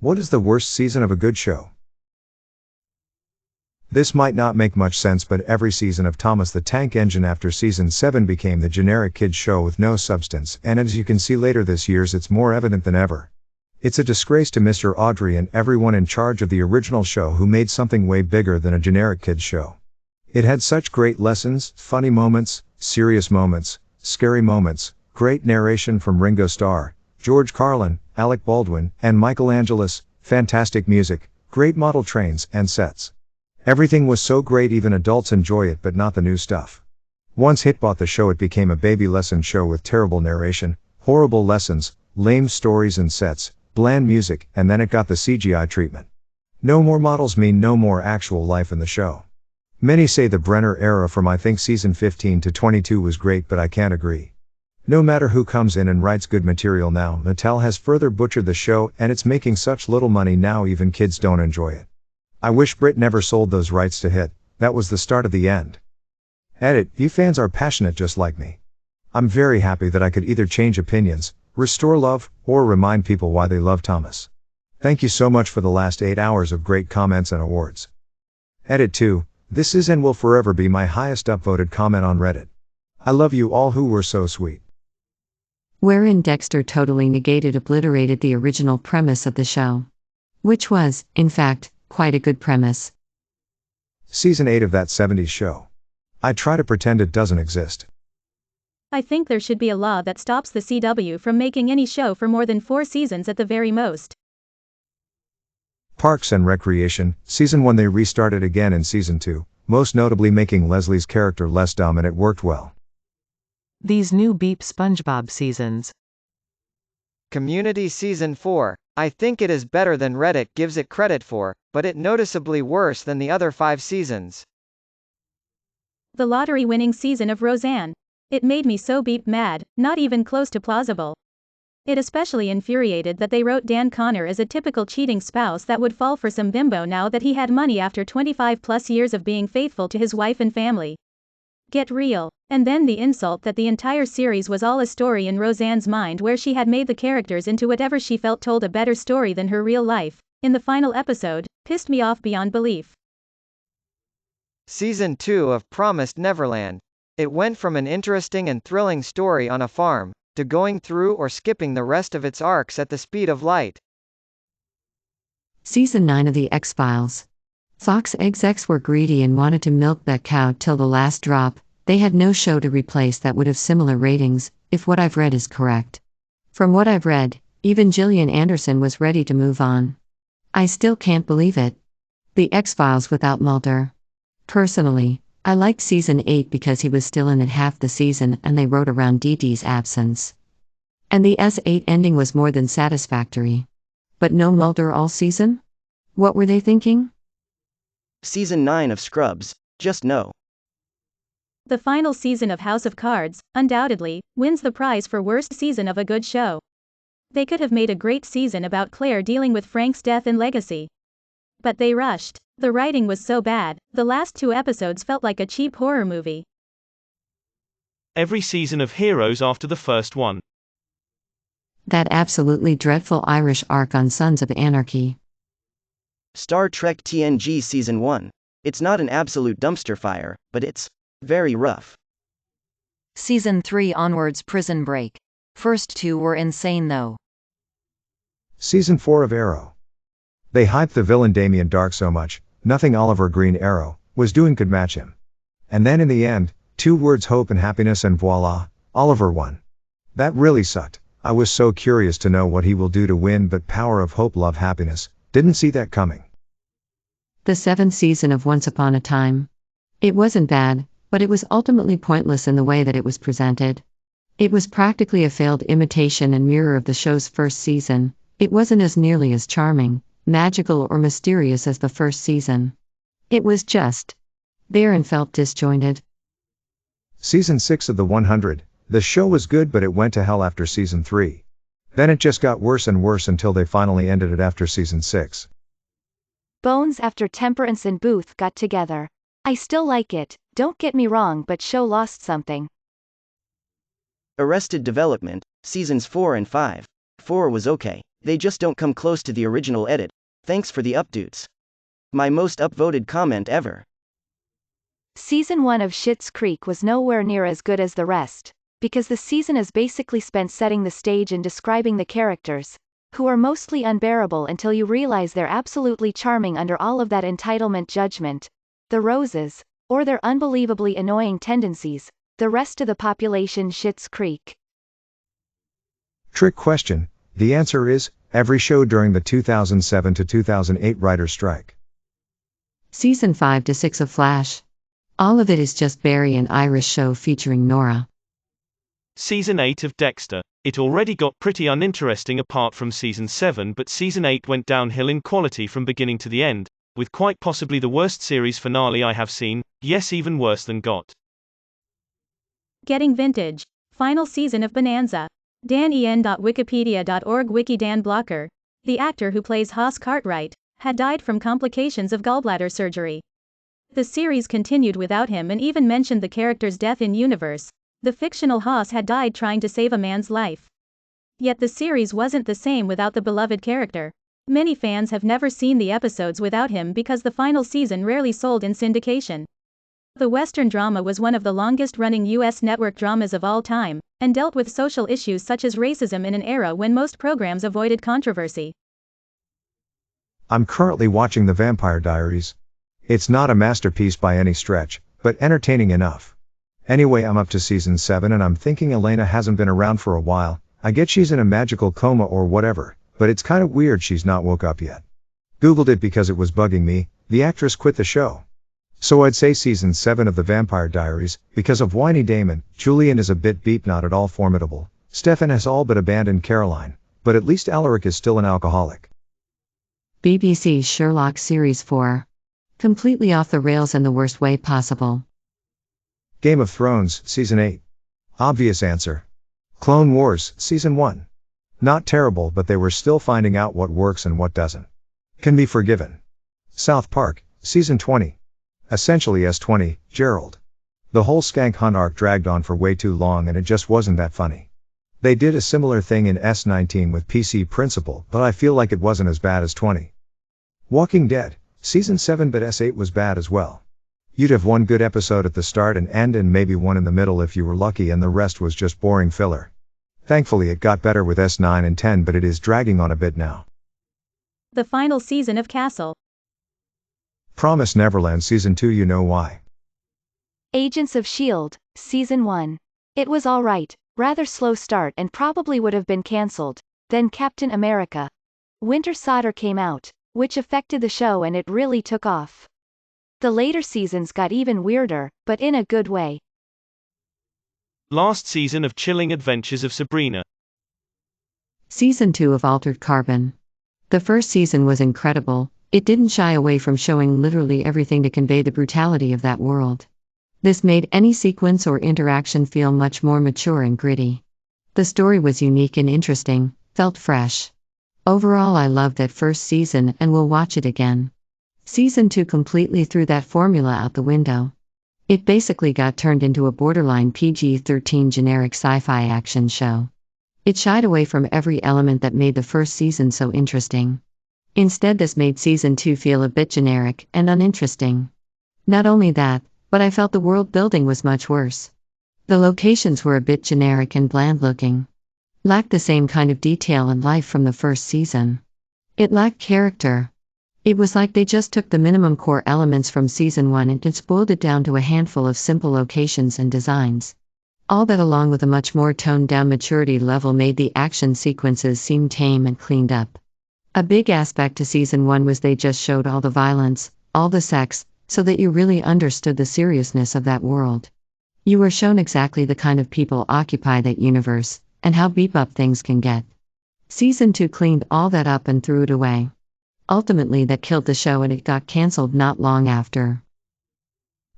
What is the worst season of a good show? This might not make much sense, but every season of Thomas the Tank Engine after season 7 became the generic kids show with no substance, and as you can see later this year's, it's more evident than ever. It's a disgrace to Mr. Audrey and everyone in charge of the original show who made something way bigger than a generic kids show. It had such great lessons, funny moments, serious moments, scary moments, great narration from Ringo Starr, George Carlin, Alec Baldwin, and Michael Angelis, fantastic music, great model trains and sets. Everything was so great, even adults enjoy it, but not the new stuff. Once hit bought the show, it became a baby lesson show with terrible narration, horrible lessons, lame stories and sets, bland music, and then it got the CGI treatment. No more models mean no more actual life in the show. Many say the Brenner era from I think season 15 to 22 was great, but I can't agree. No matter who comes in and writes good material now, Mattel has further butchered the show, and it's making such little money now even kids don't enjoy it. I wish Brit never sold those rights to Hit, that was the start of the end. Edit, you fans are passionate just like me. I'm very happy that I could either change opinions, restore love, or remind people why they love Thomas. Thank you so much for the last 8 hours of great comments and awards. Edit 2, this is and will forever be my highest upvoted comment on Reddit. I love you all who were so sweet. Wherein Dexter totally obliterated the original premise of the show. Which was, in fact, quite a good premise. Season 8 of that 70s show. I try to pretend it doesn't exist. I think there should be a law that stops the CW from making any show for more than 4 seasons at the very most. Parks and Recreation, Season 1 they restarted again in Season 2, most notably making Leslie's character less dumb, and it worked well. These new Beep SpongeBob seasons. Community Season 4. I think it is better than Reddit gives it credit for, but it noticeably worse than the other 5 seasons. The lottery-winning season of Roseanne. It made me so beep mad, not even close to plausible. It especially infuriated that they wrote Dan Connor as a typical cheating spouse that would fall for some bimbo now that he had money after 25 plus years of being faithful to his wife and family. Get real. And then the insult that the entire series was all a story in Roseanne's mind, where she had made the characters into whatever she felt told a better story than her real life, in the final episode, pissed me off beyond belief. Season 2 of Promised Neverland. It went from an interesting and thrilling story on a farm, to going through or skipping the rest of its arcs at the speed of light. Season 9 of The X-Files. Fox execs were greedy and wanted to milk that cow till the last drop. They had no show to replace that would have similar ratings, if what I've read is correct. From what I've read, even Gillian Anderson was ready to move on. I still can't believe it. The X-Files without Mulder. Personally, I liked Season 8 because he was still in it half the season and they wrote around Dee Dee's absence. And the S8 ending was more than satisfactory. But no Mulder all season? What were they thinking? Season 9 of Scrubs. Just no. The final season of House of Cards, undoubtedly, wins the prize for worst season of a good show. They could have made a great season about Claire dealing with Frank's death and legacy. But they rushed. The writing was so bad, the last 2 episodes felt like a cheap horror movie. Every season of Heroes after the first one. That absolutely dreadful Irish arc on Sons of Anarchy. Star Trek TNG Season 1. It's not an absolute dumpster fire, but it's very rough. Season 3 onwards Prison Break. First 2 were insane though. Season 4 of Arrow. They hyped the villain Damien Dark so much, nothing Oliver Green Arrow was doing could match him. And then in the end, 2 words, hope and happiness, and voila, Oliver won. That really sucked. I was so curious to know what he will do to win, but power of hope, love, happiness, didn't see that coming. The 7th season of Once Upon a Time. It wasn't bad, but it was ultimately pointless in the way that it was presented. It was practically a failed imitation and mirror of the show's first season. It wasn't as nearly as charming, magical, or mysterious as the first season. It was just there and felt disjointed. Season 6 of The 100. The show was good, but it went to hell after Season 3. Then it just got worse and worse until they finally ended it after Season 6. Bones after Temperance and Booth got together. I still like it, don't get me wrong, but show lost something. Arrested Development, Seasons 4 and 5. 4 was okay. They just don't come close to the original edit. Thanks for the updates. My most upvoted comment ever. Season 1 of Schitt's Creek was nowhere near as good as the rest, because the season is basically spent setting the stage and describing the characters, who are mostly unbearable until you realize they're absolutely charming under all of that entitlement judgment, the roses, or their unbelievably annoying tendencies, the rest of the population. Schitt's Creek. Trick question. The answer is, every show during the 2007 to 2008 writer's strike. Season 5 to 6 of Flash. All of it is just Barry and Iris show featuring Nora. Season 8 of Dexter. It already got pretty uninteresting apart from Season 7, but Season 8 went downhill in quality from beginning to the end, with quite possibly the worst series finale I have seen, yes, even worse than GOT. Getting Vintage. Final season of Bonanza. Dan.wikipedia.org Wiki Dan Blocker. The actor who plays Haas Cartwright had died from complications of gallbladder surgery. The series continued without him and even mentioned the character's death in universe. The fictional Haas had died trying to save a man's life. Yet the series wasn't the same without the beloved character. Many fans have never seen the episodes without him because the final season rarely sold in syndication. The Western drama was one of the longest-running U.S. network dramas of all time, and dealt with social issues such as racism in an era when most programs avoided controversy. I'm currently watching The Vampire Diaries. It's not a masterpiece by any stretch, but entertaining enough. Anyway, I'm up to season 7 and I'm thinking Elena hasn't been around for a while. I get she's in a magical coma or whatever, but it's kind of weird she's not woke up yet. Googled it because it was bugging me. The actress quit the show. So I'd say season 7 of The Vampire Diaries, because of whiny Damon. Julian is a bit beep, not at all formidable. Stefan has all but abandoned Caroline, but at least Alaric is still an alcoholic. BBC Sherlock Series 4. Completely off the rails in the worst way possible. Game of Thrones, Season 8. Obvious answer. Clone Wars, Season 1. Not terrible, but they were still finding out what works and what doesn't. Can be forgiven. South Park, Season 20. Essentially S20, Gerald. The whole skank hunt arc dragged on for way too long and it just wasn't that funny. They did a similar thing in S19 with PC Principle, but I feel like it wasn't as bad as 20. Walking Dead, Season 7, but S8 was bad as well. You'd have one good episode at the start and end and maybe one in the middle if you were lucky, and the rest was just boring filler. Thankfully it got better with S9 and 10, but it is dragging on a bit now. The final season of Castle. Promise Neverland Season 2. You know why? Agents of S.H.I.E.L.D., Season 1. It was alright, rather slow start and probably would have been cancelled. Then Captain America: Winter Soldier came out, which affected the show and it really took off. The later seasons got even weirder, but in a good way. Last season of Chilling Adventures of Sabrina. Season 2 of Altered Carbon. The first season was incredible. It didn't shy away from showing literally everything to convey the brutality of that world. This made any sequence or interaction feel much more mature and gritty. The story was unique and interesting, felt fresh. Overall, I loved that first season and will watch it again. Season 2 completely threw that formula out the window. It basically got turned into a borderline PG-13 generic sci-fi action show. It shied away from every element that made the first season so interesting. Instead, this made Season 2 feel a bit generic and uninteresting. Not only that, but I felt the world building was much worse. The locations were a bit generic and bland looking. Lacked the same kind of detail and life from the first season. It lacked character. It was like they just took the minimum core elements from Season 1 and just boiled it down to a handful of simple locations and designs. All that, along with a much more toned-down maturity level, made the action sequences seem tame and cleaned up. A big aspect to Season 1 was they just showed all the violence, all the sex, so that you really understood the seriousness of that world. You were shown exactly the kind of people occupy that universe, and how beep-up things can get. Season 2 cleaned all that up and threw it away. Ultimately, that killed the show and it got cancelled not long after.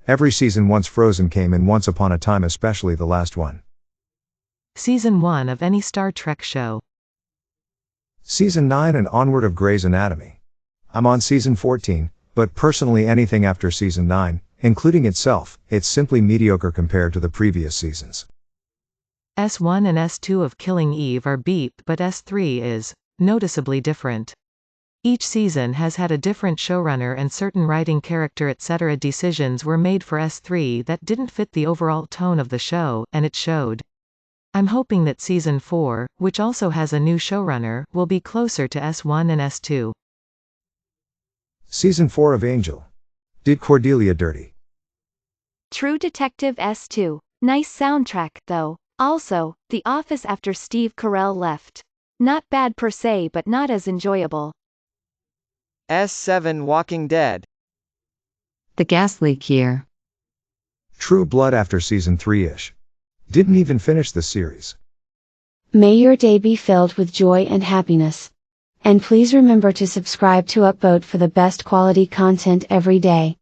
Every season once Frozen came in once upon a time, especially the last one. Season 1 of any Star Trek show. Season 9 and onward of Grey's Anatomy. I'm on Season 14, but personally anything after Season 9, including itself, it's simply mediocre compared to the previous seasons. S1 and S2 of Killing Eve are beep, but S3 is noticeably different. Each season has had a different showrunner and certain writing character etc. decisions were made for S3 that didn't fit the overall tone of the show, and it showed. I'm hoping that Season 4, which also has a new showrunner, will be closer to S1 and S2. Season 4 of Angel. Did Cordelia dirty. True Detective S2. Nice soundtrack, though. Also, The Office after Steve Carell left. Not bad per se but not as enjoyable. S7 Walking Dead. The gas leak year. True Blood after season 3-ish. Didn't even finish the series. May your day be filled with joy and happiness. And please remember to subscribe to Upvote for the best quality content every day.